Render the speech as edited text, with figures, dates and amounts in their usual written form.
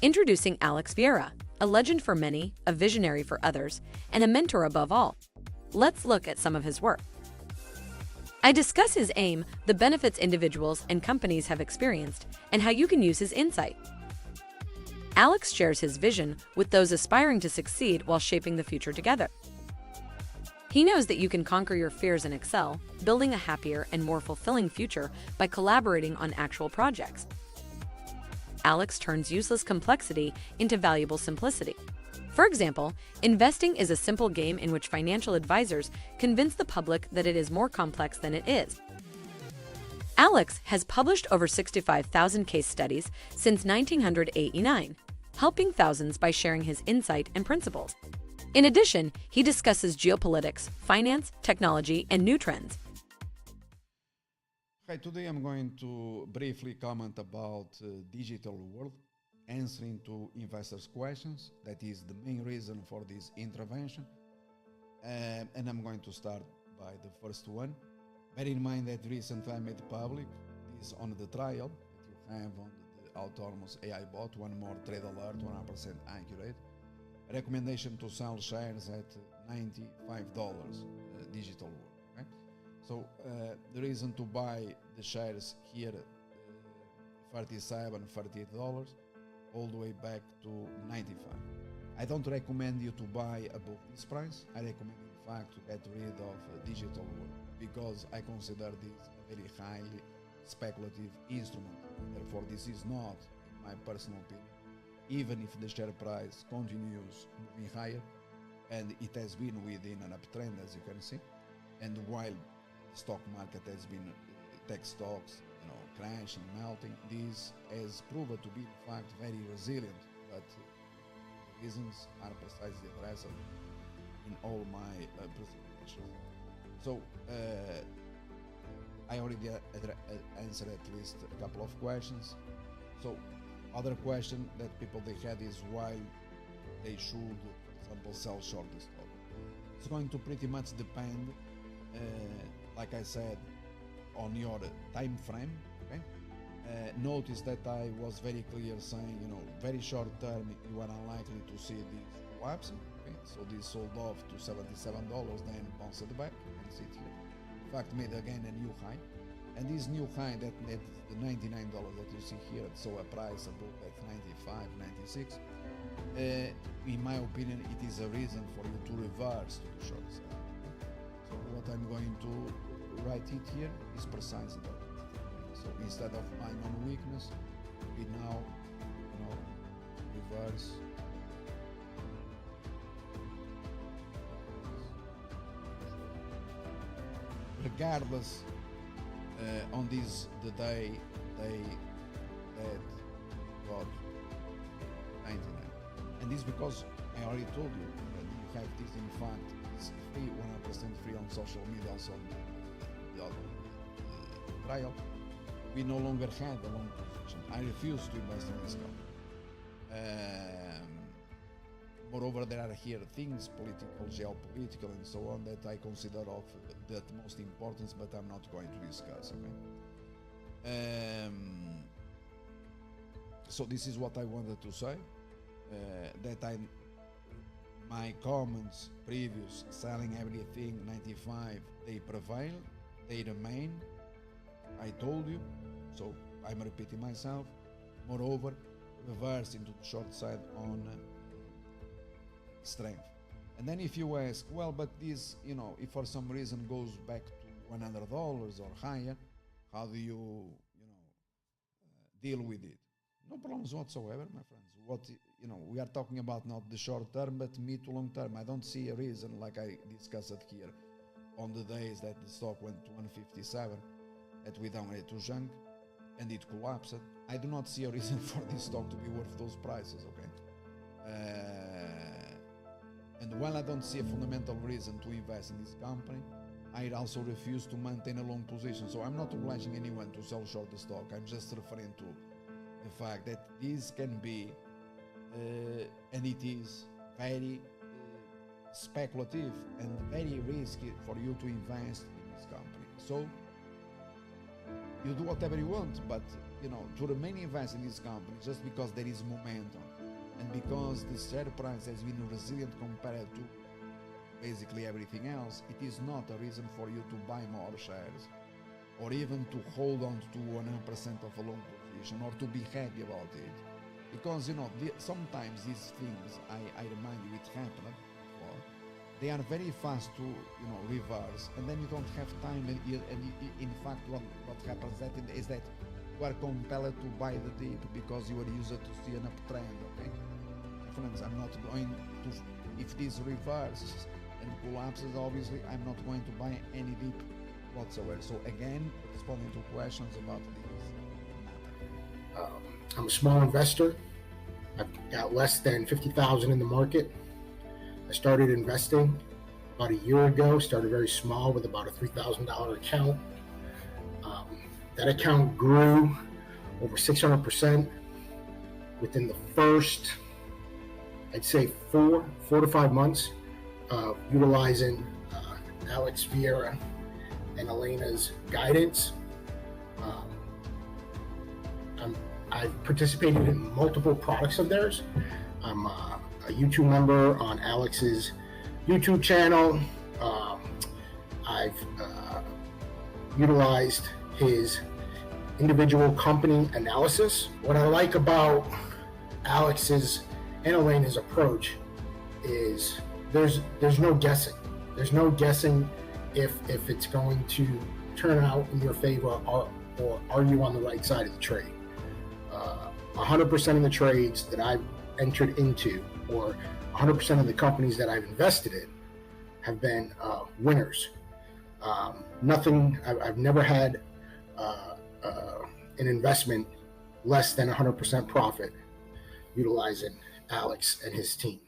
Introducing Alex Vieira, a legend for many, a visionary for others, and a mentor above all. Let's look at some of his work. I discuss his aim, the benefits individuals and companies have experienced, and how you can use his insight. Alex shares his vision with those aspiring to succeed while shaping the future together. He knows that you can conquer your fears and excel, building a happier and more fulfilling future by collaborating on actual projects. Alex turns useless complexity into valuable simplicity. For example, investing is a simple game in which financial advisors convince the public that it is more complex than it is. Alex has published over 65,000 case studies since 1989, helping thousands by sharing his insight and principles. In addition, he discusses geopolitics, finance, technology, and new trends. Hi, today I'm going to briefly comment about digital world, answering to investors' questions. That is the main reason for this intervention. And I'm going to start by the first one. Bear in mind that recently I made public this on the trial that you have on the autonomous AI bot, one more trade alert, 100% accurate. Recommendation to sell shares at $95 digital world. Okay? So the reason to buy the shares here, $37, $38, all the way back to 95. I don't recommend you to buy above this price. I recommend, in fact, to get rid of digital world because I consider this a very highly speculative instrument. Therefore, this is not, in my personal opinion, even if the share price continues moving higher, and it has been within an uptrend, as you can see, and while the stock market has been tech stocks, crashing, melting, this has proven to be, in fact, very resilient. But the reasons are precisely addressed in all my presentations. So I already answered at least a couple of questions. So other question that people they had is why they should, for example, sell short the stock. It's going to pretty much depend, like I said, on your time frame. Okay? Notice that I was very clear saying, very short term, you are unlikely to see this collapse. Okay? So this sold off to $77, then bounced back. You can see it here. In fact, made again a new high. And this new high, that the $99 that you see here, so a price above at 95, 96. In my opinion, it is a reason for you to reverse to the short side. Okay? So what I'm going to write it here is precisely that. So instead of buying on weakness, we now, reverse. Regardless, on this the day that got 99, and this because I already told you that you have this, in fact, it's free, 100% free on social media, also on the other trial. We no longer have a long position. I refuse to invest in this company. Moreover, there are here things, political, geopolitical, and so on, that I consider of the utmost importance, but I'm not going to discuss. Okay. So this is what I wanted to say. My comments previous, selling everything 95, they prevail, they remain. I told you, so I'm repeating myself. Moreover, reverse into the short side on strength. And then if you ask, well, but this, if for some reason goes back to $100 or higher, how do you, deal with it? No problems whatsoever, my friends. We are talking about not the short term, but mid to long term. I don't see a reason, like I discussed it here, on the days that the stock went to 157, that we down to junk, and it collapsed. I do not see a reason for this stock to be worth those prices, okay? And while I don't see a fundamental reason to invest in this company, I also refuse to maintain a long position. So I'm not obliging anyone to sell short the stock. I'm just referring to the fact that this can be, and it is very speculative and very risky for you to invest in this company. So you do whatever you want, but to remain invested in this company just because there is momentum and because the share price has been resilient compared to basically everything else, it is not a reason for you to buy more shares or even to hold on to 100% of a long position or to be happy about it. Because sometimes these things, I remind you, it happened before, they are very fast to reverse, and then you don't have time, and in fact what happens is that you are compelled to buy the dip because you are used to see an uptrend. Okay, friends, I'm not going to, if this reverses and collapses, obviously I'm not going to buy any dip whatsoever. So again, responding to questions about this matter. I'm a small investor. I've got less than 50,000 in the market. I started investing about a year ago, started very small with about a $3,000 account. That account grew over 600% within the first, I'd say 4 to 5 months of utilizing Alex Vieira and Elena's guidance. I've participated in multiple products of theirs. I'm a YouTube member on Alex's YouTube channel. I've utilized his individual company analysis. What I like about Alex's and Elena's approach is there's no guessing. There's no guessing if it's going to turn out in your favor or are you on the right side of the trade. 100% of the trades that I've entered into, or 100% of the companies that I've invested in, have been winners. I've never had an investment less than 100% profit utilizing Alex and his team.